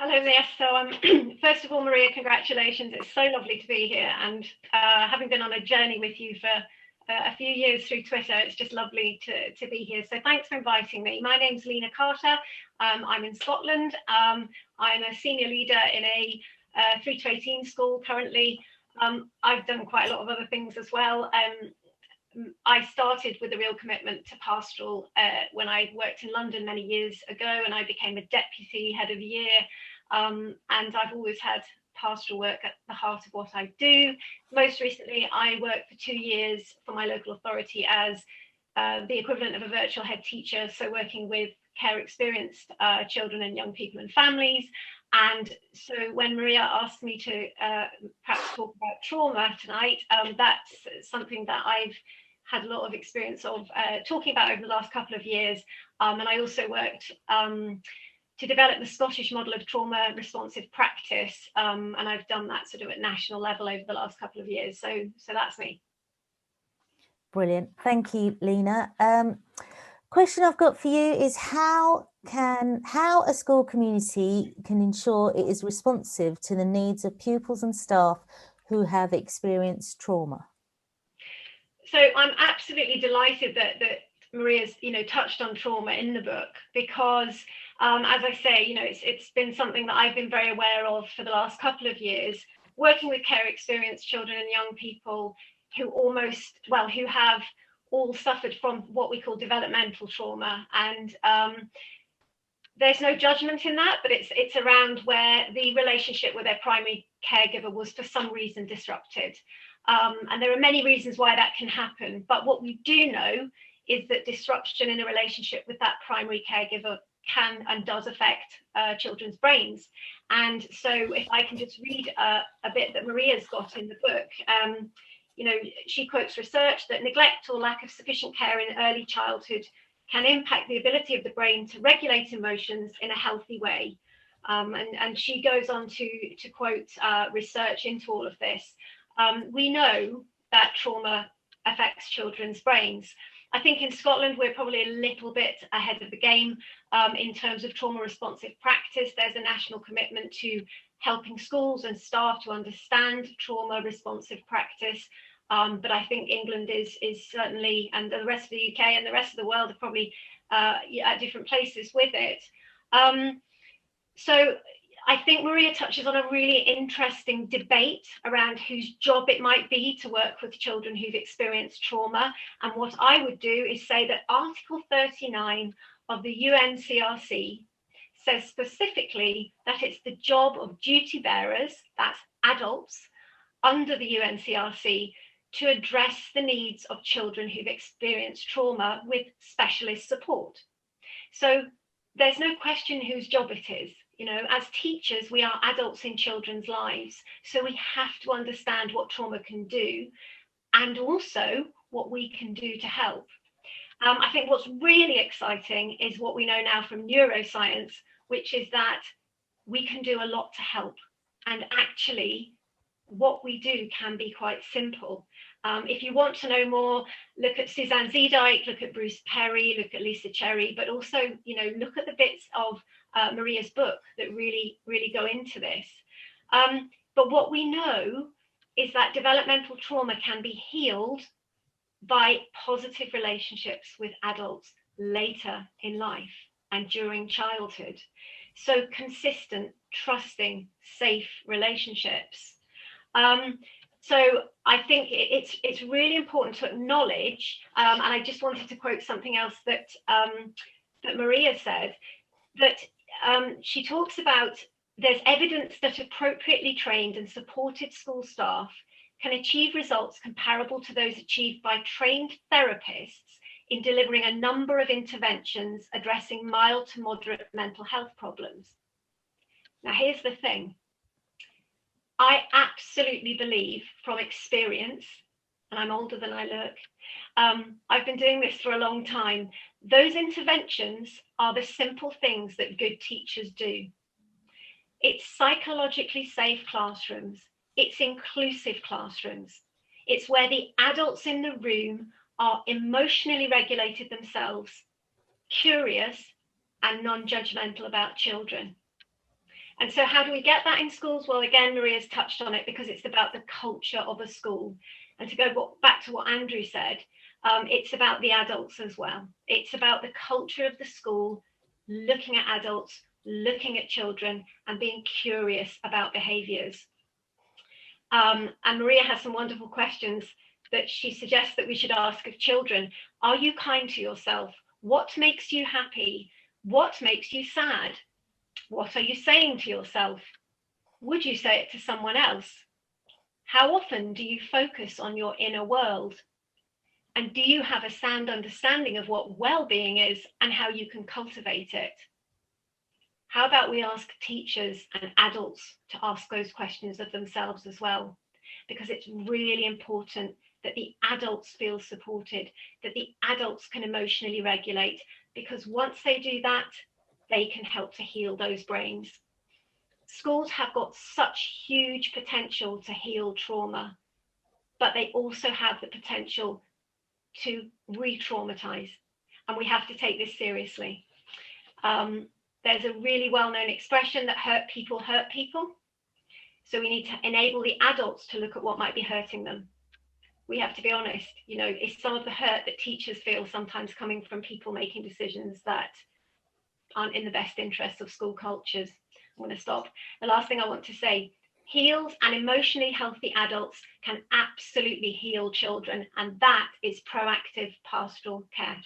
Hello there. So, first of all, Maria, congratulations. It's so lovely to be here. And having been on a journey with you for a few years through Twitter, it's just lovely to be here. So thanks for inviting me. My name's Lena Carter. I'm in Scotland. I'm a senior leader in a 3 to 18 school currently. I've done quite a lot of other things as well. I started with a real commitment to pastoral when I worked in London many years ago, and I became a deputy head of year. And I've always had pastoral work at the heart of what I do. Most recently, I worked for 2 years for my local authority as the equivalent of a virtual head teacher, so working with care experienced children and young people and families. And so when Maria asked me to perhaps talk about trauma tonight, that's something that I've had a lot of experience of talking about over the last couple of years. And I also worked to develop the Scottish model of trauma responsive practice. And I've done that sort of at national level over the last couple of years. So that's me. Brilliant. Thank you, Lena. Question I've got for you is how a school community can ensure it is responsive to the needs of pupils and staff who have experienced trauma? So I'm absolutely delighted that Maria's touched on trauma in the book, because as I say, it's been something that I've been very aware of for the last couple of years, working with care experienced children and young people who have all suffered from what we call developmental trauma. And there's no judgment in that, but it's around where the relationship with their primary caregiver was for some reason disrupted. And there are many reasons why that can happen. But what we do know is that disruption in a relationship with that primary caregiver can and does affect children's brains. And so if I can just read a bit that Maria's got in the book, she quotes research that neglect or lack of sufficient care in early childhood can impact the ability of the brain to regulate emotions in a healthy way. And she goes on to quote research into all of this. We know that trauma affects children's brains. I think in Scotland, we're probably a little bit ahead of the game in terms of trauma responsive practice. There's a national commitment to helping schools and staff to understand trauma responsive practice. But I think England is certainly, and the rest of the UK and the rest of the world are probably at different places with it. So I think Maria touches on a really interesting debate around whose job it might be to work with children who've experienced trauma. And what I would do is say that Article 39 of the UNCRC says specifically that it's the job of duty bearers, that's adults, under the UNCRC, to address the needs of children who've experienced trauma with specialist support. So there's no question whose job it is. As teachers, we are adults in children's lives. So we have to understand what trauma can do and also what we can do to help. I think what's really exciting is what we know now from neuroscience, which is that we can do a lot to help. And actually, what we do can be quite simple. If you want to know more, look at Suzanne Zeedyk, look at Bruce Perry, look at Lisa Cherry, but also, look at the bits of Maria's book that really go into this. But what we know is that developmental trauma can be healed by positive relationships with adults later in life and during childhood. So consistent, trusting, safe relationships. So I think it's really important to acknowledge, and I just wanted to quote something else that Maria said, that she talks about there's evidence that appropriately trained and supported school staff can achieve results comparable to those achieved by trained therapists in delivering a number of interventions addressing mild to moderate mental health problems. Now, here's the thing. I absolutely believe from experience, and I'm older than I look, I've been doing this for a long time, those interventions are the simple things that good teachers do. It's psychologically safe classrooms. It's inclusive classrooms. It's where the adults in the room are emotionally regulated themselves, curious and non-judgmental about children. And so how do we get that in schools? Well, again, Maria's touched on it, because it's about the culture of a school. And to go back to what Andrew said, it's about the adults as well. It's about the culture of the school, looking at adults, looking at children, and being curious about behaviours. And Maria has some wonderful questions that she suggests that we should ask of children. Are you kind to yourself? What makes you happy? What makes you sad? What are you saying to yourself? Would you say it to someone else? How often do you focus on your inner world? And do you have a sound understanding of what well-being is and how you can cultivate it? How about we ask teachers and adults to ask those questions of themselves as well? Because it's really important that the adults feel supported, that the adults can emotionally regulate, because once they do that, they can help to heal those brains. Schools have got such huge potential to heal trauma, but they also have the potential to re-traumatize, and we have to take this seriously. There's a really well-known expression that hurt people. So we need to enable the adults to look at what might be hurting them. We have to be honest, is some of the hurt that teachers feel sometimes coming from people making decisions that aren't in the best interests of school cultures. I'm going to stop. The last thing I want to say, healed and emotionally healthy adults can absolutely heal children, and that is proactive pastoral care.